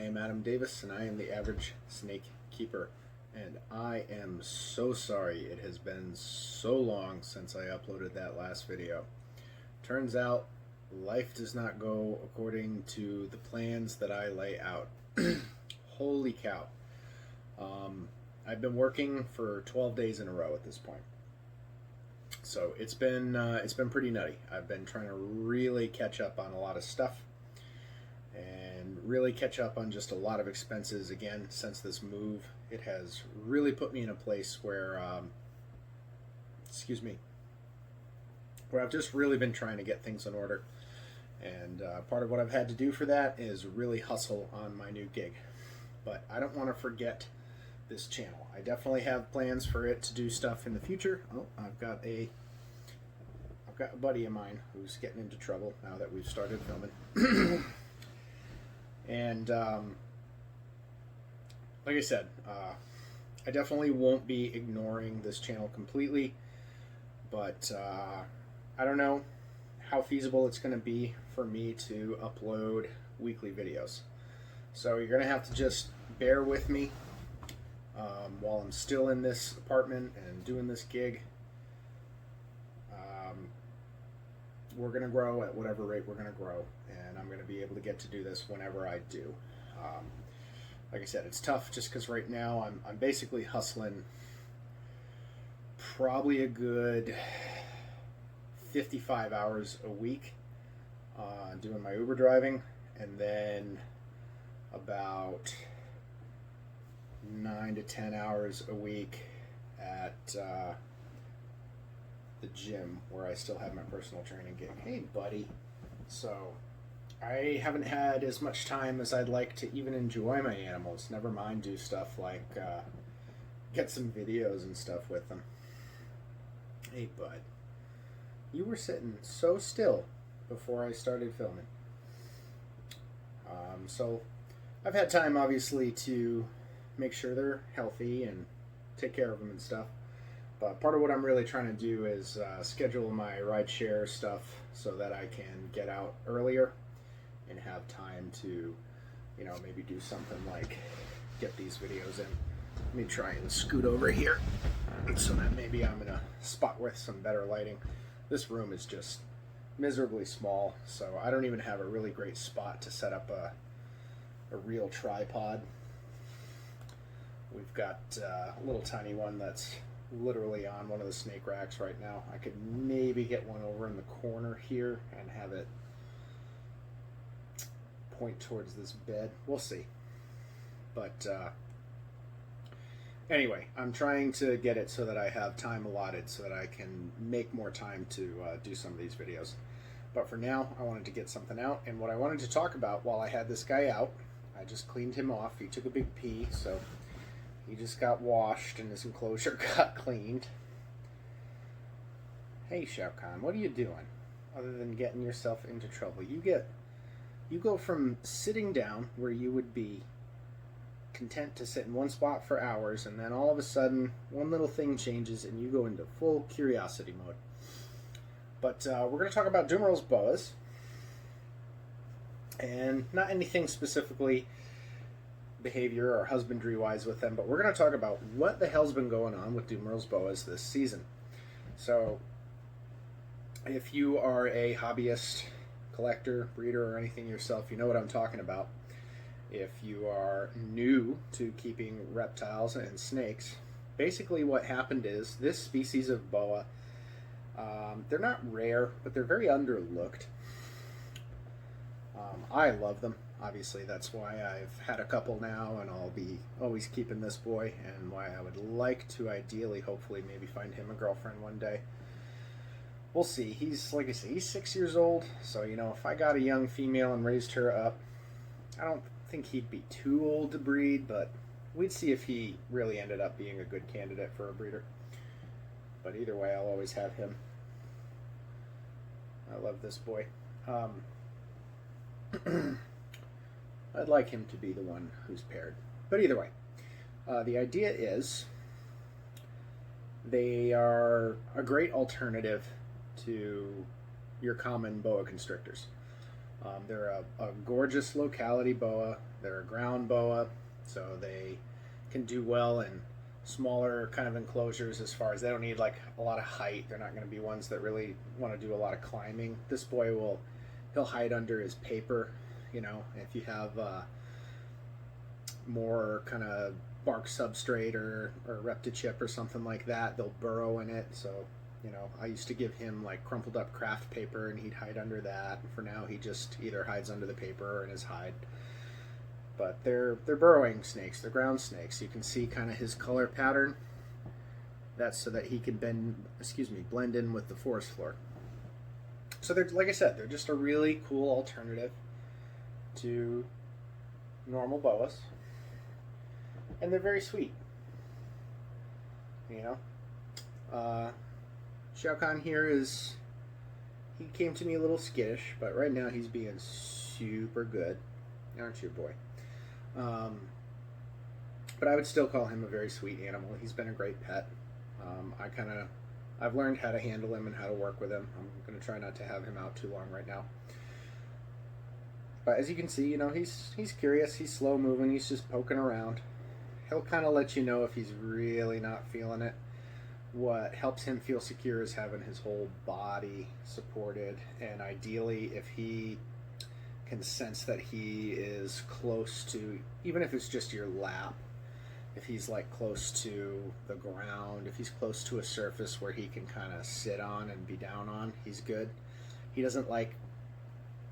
am Adam Davis, and I am the average snake keeper. And I am so sorry it has been so long since I uploaded that last video. Turns out, life does not go according to the plans that I lay out. Holy cow. I've been working for 12 days in a row at this point. So it's been pretty nutty. I've been trying to really catch up on a lot of stuff and really catch up on just a lot of expenses. Again, since this move, it has really put me in a place where where I've just really been trying to get things in order. And part of what I've had to do for that is really hustle on my new gig. But I don't want to forget this channel. I definitely have plans for it to do stuff in the future. Oh, I've got a buddy of mine who's getting into trouble now that we've started filming. And like I said, I definitely won't be ignoring this channel completely, but I don't know how feasible it's going to be for me to upload weekly videos. So you're going to have to just bear with me while I'm still in this apartment and doing this gig. We're going to grow at whatever rate we're going to grow, and I'm going to be able to get to do this whenever I do. Like I said, it's tough just because right now I'm basically hustling probably a good 55 hours a week doing my Uber driving, and then about 9 to 10 hours a week at the gym where I still have my personal training gig. Hey, buddy. So I haven't had as much time as I'd like to even enjoy my animals. Never mind do stuff like get some videos and stuff with them. Hey, bud. You were sitting so still before I started filming. So I've had time, obviously, to make sure they're healthy and take care of them and stuff. But part of what I'm really trying to do is schedule my rideshare stuff so that I can get out earlier and have time to, you know, maybe do something like get these videos in. Let me try and scoot over here so that maybe I'm in a spot with some better lighting. This room is just miserably small, so I don't even have a really great spot to set up a real tripod. We've got a little tiny one that's literally on one of the snake racks right now. I could maybe get one over in the corner here and have it point towards this bed. We'll see. But anyway, I'm trying to get it so that I have time allotted so that I can make more time to do some of these videos. But for now, I wanted to get something out, and what I wanted to talk about while I had this guy out, I just cleaned him off. He took a big pee, so he just got washed and his enclosure got cleaned. Hey, Shao Kahn, what are you doing other than getting yourself into trouble? You go from sitting down where you would be content to sit in one spot for hours, and then all of a sudden one little thing changes and you go into full curiosity mode. But we're going to talk about Dumerils boas, and not anything specifically behavior or husbandry wise with them, but we're going to talk about what the hell's been going on with Dumerils boas this season. So if you are a hobbyist, collector, breeder, or anything yourself, you know what I'm talking about. If you are new to keeping reptiles and snakes, basically what happened is this species of boa, they're not rare, but they're very underlooked. I love them. Obviously, that's why I've had a couple now, and I'll be always keeping this boy, and why I would like to ideally, hopefully, maybe find him a girlfriend one day. We'll see. He's, like I say, he's 6 years old, so, you know, if I got a young female and raised her up, I don't think he'd be too old to breed, but we'd see if he really ended up being a good candidate for a breeder. But either way, I'll always have him. I love this boy. I'd like him to be the one who's paired. But either way, the idea is they are a great alternative to your common boa constrictors. They're a gorgeous locality boa. They're a ground boa, so they can do well in smaller kind of enclosures as far as they don't need like a lot of height. They're not going to be ones that really want to do a lot of climbing. This boy he'll hide under his paper, you know, if you have more kind of bark substrate or reptichip or something like that, they'll burrow in it. So, you know, I used to give him like crumpled up craft paper and he'd hide under that. For now, he just either hides under the paper or in his hide. But they're burrowing snakes. They're ground snakes. You can see kind of his color pattern. That's so that he can blend in with the forest floor. So they're, like I said, they're just a really cool alternative to normal boas, and they're very sweet. You know, Shao Kahn here he came to me a little skittish, but right now he's being super good, aren't you, boy? But I would still call him a very sweet animal. He's been a great pet. I've learned how to handle him and how to work with him. I'm going to try not to have him out too long right now. But as you can see, you know, he's curious. He's slow moving. He's just poking around. He'll kind of let you know if he's really not feeling it. What helps him feel secure is having his whole body supported, and ideally if he can sense that he is close to, even if it's just your lap, if he's like close to the ground, if he's close to a surface where he can kind of sit on and be down on, he's good. He doesn't like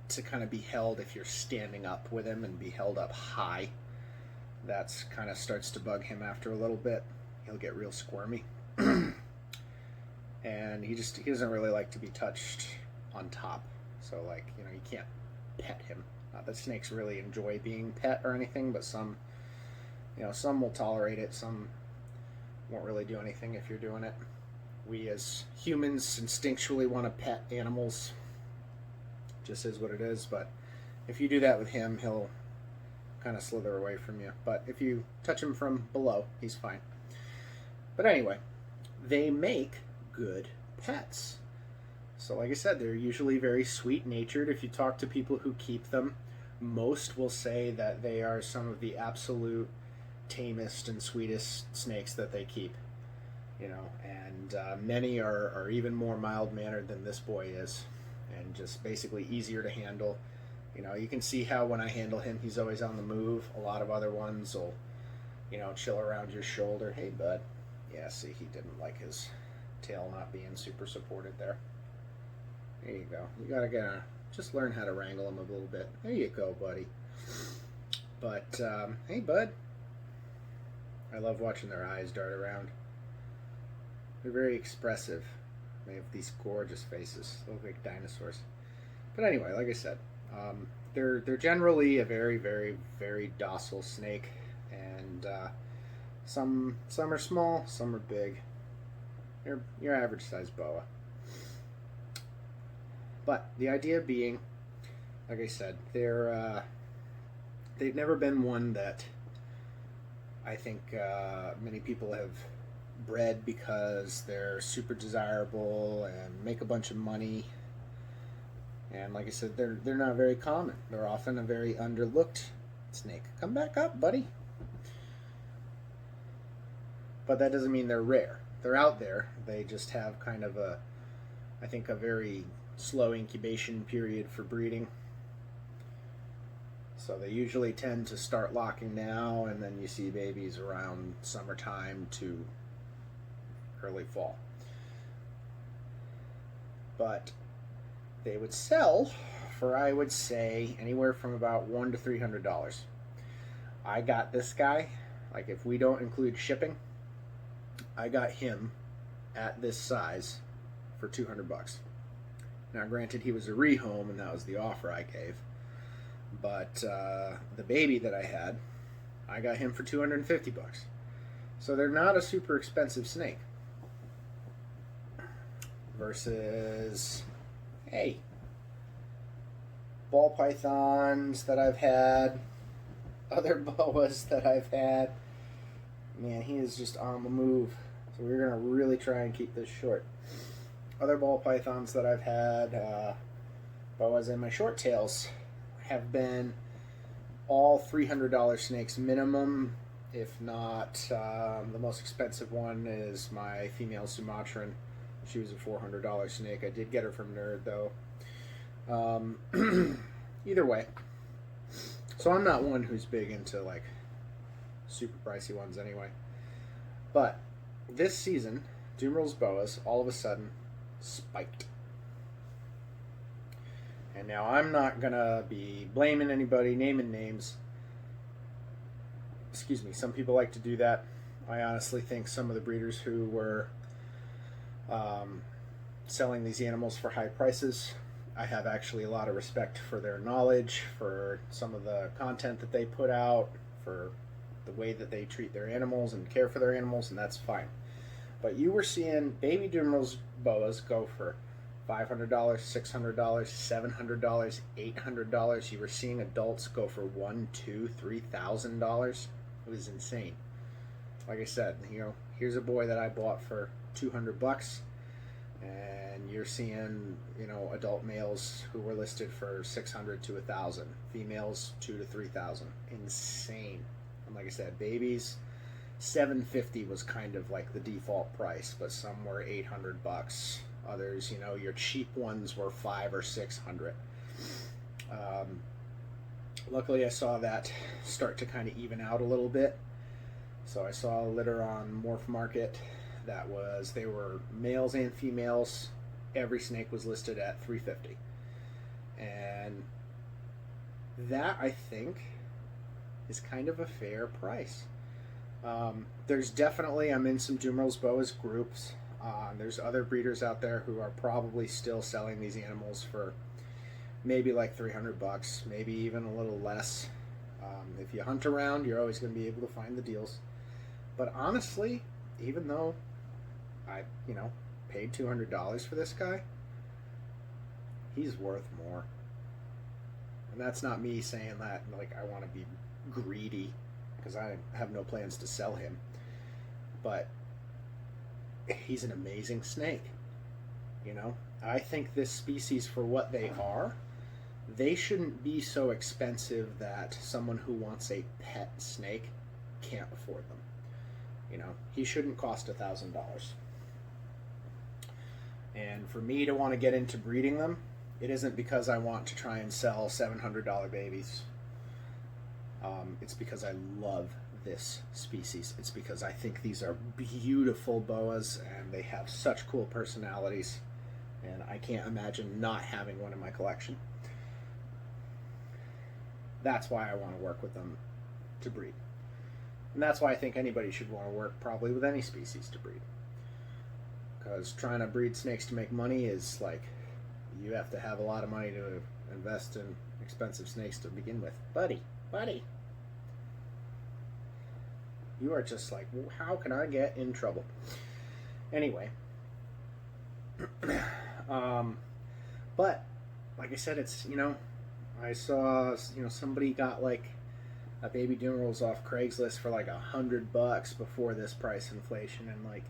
to kind of be held if you're standing up with him and be held up high. That's kind of starts to bug him after a little bit. He'll get real squirmy. And he doesn't really like to be touched on top. So like, you know, you can't pet him. Not that snakes really enjoy being pet or anything, but some will tolerate it. Some won't really do anything if you're doing it. We as humans instinctually want to pet animals. Just is what it is. But if you do that with him, he'll kind of slither away from you. But if you touch him from below, he's fine. But anyway, they make good pets. So like I said, they're usually very sweet-natured. If you talk to people who keep them, most will say that they are some of the absolute tamest and sweetest snakes that they keep. You know, and many are even more mild-mannered than this boy is, and just basically easier to handle. You know, you can see how when I handle him, he's always on the move. A lot of other ones will, you know, chill around your shoulder. Hey, bud. Yeah, see, he didn't like his tail not being super supported there. There you go. You gotta just learn how to wrangle him a little bit. There you go, buddy. But, hey, bud. I love watching their eyes dart around. They're very expressive. They have these gorgeous faces. They look like dinosaurs. But anyway, like I said, they're generally a very, very, very docile snake. And some are small, some are big. They're your average size boa. But the idea being, like I said, they've never been one that I think many people have bred because they're super desirable and make a bunch of money. And like I said, they're not very common. They're often a very underlooked snake. Come back up, buddy. But that doesn't mean they're rare. They're out there. They just have kind of I think a very slow incubation period for breeding. So they usually tend to start locking now, and then you see babies around summertime to early fall. But they would sell for, I would say, anywhere from about $100 to $300. I got this guy, like if we don't include shipping, I got him at this size for $200. Now, granted, he was a rehome, and that was the offer I gave. But the baby that I had, I got him for $250. So they're not a super expensive snake. Versus, hey, ball pythons that I've had, other boas that I've had. Man, he is just on the move. So we're going to really try and keep this short. Other ball pythons that I've had, boas and my short tails have been all $300 snakes minimum. If not, the most expensive one is my female Sumatran. She was a $400 snake. I did get her from Nerd though. Either way, so I'm not one who's big into like super pricey ones anyway. But this season, Dumerils boas all of a sudden spiked. And now I'm not gonna be blaming anybody, naming names. Excuse me, some people like to do that. I honestly think some of the breeders who were selling these animals for high prices, I have actually a lot of respect for their knowledge, for some of the content that they put out, for the way that they treat their animals and care for their animals, and that's fine. But you were seeing baby Dumerils boas go for $500, $600, $700, $800. You were seeing adults go for $1,000, $2,000, $3,000. It was insane. Like I said, here's a boy that I bought for $200, and you're seeing, adult males who were listed for $600 to $1,000, females $2,000 to $3,000. Insane. And like I said, babies, $750 was kind of like the default price, but some were $800. Others, your cheap ones were $500 or $600. Luckily, I saw that start to kind of even out a little bit. So I saw a litter on Morph Market that they were males and females. Every snake was listed at $350, and that, I think, is kind of a fair price. There's definitely, I'm in some Dumerils boas groups. There's other breeders out there who are probably still selling these animals for maybe like $300, maybe even a little less. If you hunt around, you're always going to be able to find the deals. But honestly, even though I, paid $200 for this guy, he's worth more. And that's not me saying that like I want to be greedy, because I have no plans to sell him. But he's an amazing snake. I think this species, for what they are, they shouldn't be so expensive that someone who wants a pet snake can't afford them. He shouldn't cost $1,000. And for me to want to get into breeding them, it isn't because I want to try and sell $700 babies. It's because I love this species. It's because I think these are beautiful boas and they have such cool personalities, and I can't imagine not having one in my collection. That's why I want to work with them to breed. And that's why I think anybody should want to work probably with any species to breed. Because trying to breed snakes to make money is like, you have to have a lot of money to invest in expensive snakes to begin with. Buddy. You are just like, how can I get in trouble? Anyway. But, like I said, it's, I saw, somebody got like a baby Dumerils off Craigslist for like $100 before this price inflation, and like,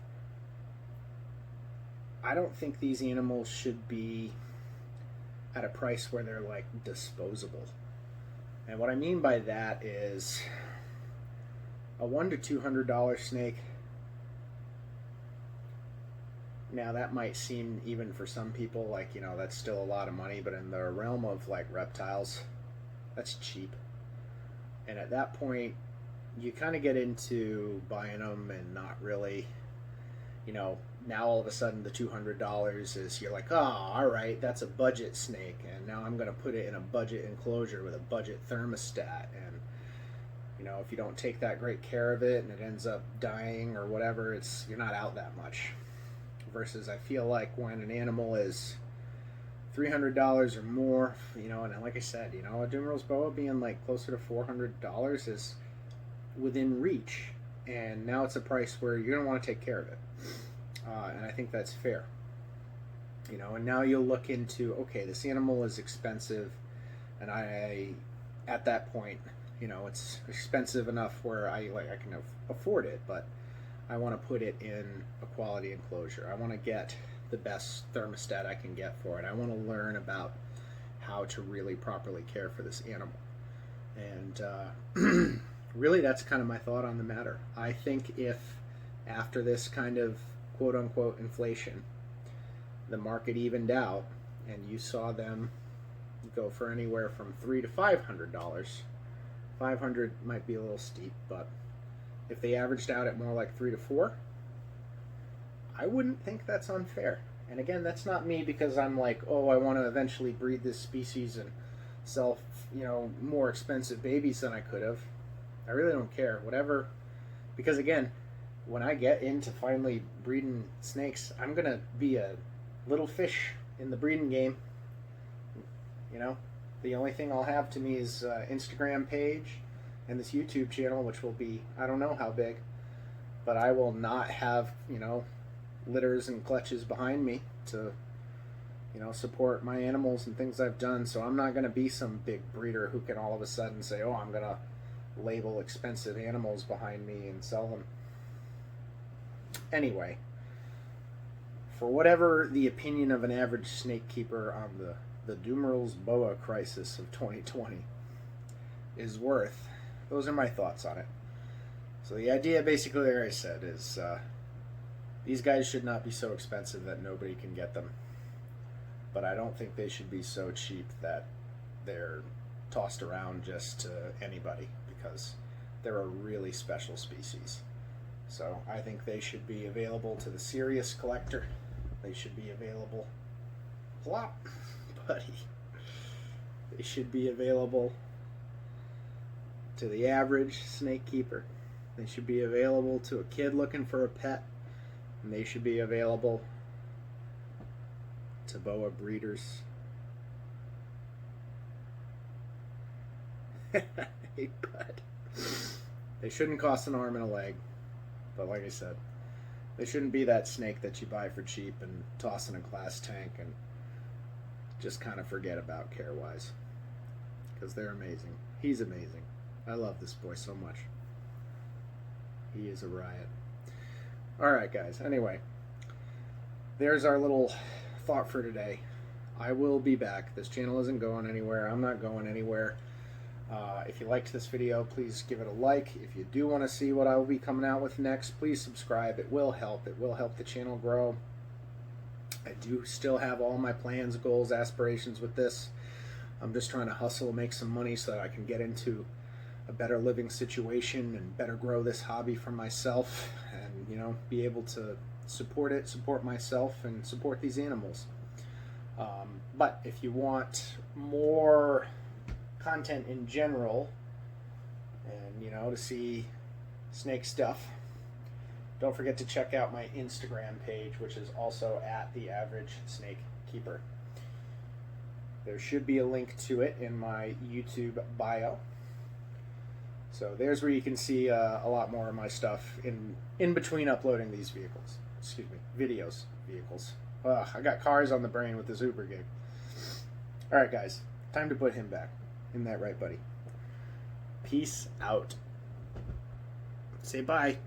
I don't think these animals should be at a price where they're like disposable. And what I mean by that is a $100 to $200 snake. Now that might seem, even for some people, like, that's still a lot of money, but in the realm of like reptiles, that's cheap. And at that point, you kind of get into buying them and not really, now all of a sudden the $200 is, you're like, oh, all right, that's a budget snake, and now I'm going to put it in a budget enclosure with a budget thermostat, and if you don't take that great care of it and it ends up dying or whatever, you're not out that much. Versus, I feel like when an animal is $300 or more, and like I said, a Dumerils boa being like closer to $400 is within reach, and now it's a price where you're going to want to take care of it. And I think that's fair. And now you'll look into, okay, this animal is expensive, and at that point, it's expensive enough where I can afford it, but I want to put it in a quality enclosure. I want to get the best thermostat I can get for it. I want to learn about how to really properly care for this animal. And really, that's kind of my thought on the matter. I think if after this kind of quote-unquote inflation, the market evened out and you saw them go for anywhere from $300 to $500, $500 might be a little steep, but if they averaged out at more like 3 to 4, I wouldn't think that's unfair. And again, that's not me because I'm like, oh, I want to eventually breed this species and sell, more expensive babies than I could have. I really don't care. Whatever. Because again, when I get into finally breeding snakes, I'm going to be a little fish in the breeding game. The only thing I'll have to me is Instagram page and this YouTube channel, which will be, I don't know how big, but I will not have, litters and clutches behind me to, support my animals and things I've done. So I'm not going to be some big breeder who can all of a sudden say, oh, I'm going to label expensive animals behind me and sell them. Anyway, for whatever the opinion of an average snake keeper on the Dumerils boa crisis of 2020 is worth, those are my thoughts on it. So the idea, basically, like I said, is these guys should not be so expensive that nobody can get them. But I don't think they should be so cheap that they're tossed around just to anybody, because they're a really special species. So I think they should be available to the serious collector. They should be available, plop, buddy. They should be available to the average snake keeper. They should be available to a kid looking for a pet. And they should be available to boa breeders. Hey, bud. They shouldn't cost an arm and a leg. But like I said, they shouldn't be that snake that you buy for cheap and toss in a glass tank and just kind of forget about care-wise. Because they're amazing. He's amazing. I love this boy so much. He is a riot. Alright guys, anyway, there's our little thought for today. I will be back. This channel isn't going anywhere. I'm not going anywhere. If you liked this video, please give it a like. If you do want to see what I will be coming out with next, please subscribe. It will help. It will help the channel grow. I do still have all my plans, goals, aspirations with this. I'm just trying to hustle, make some money so that I can get into a better living situation and better grow this hobby for myself, and be able to support it, support myself, and support these animals. But if you want more content in general, and to see snake stuff, don't forget to check out my Instagram page, which is also at the average snake keeper. There should be a link to it in my YouTube bio. So there's where you can see a lot more of my stuff in between uploading these videos. I got cars on the brain with this Uber gig. All right, guys, time to put him back. Isn't that right, buddy? Peace out. Say bye.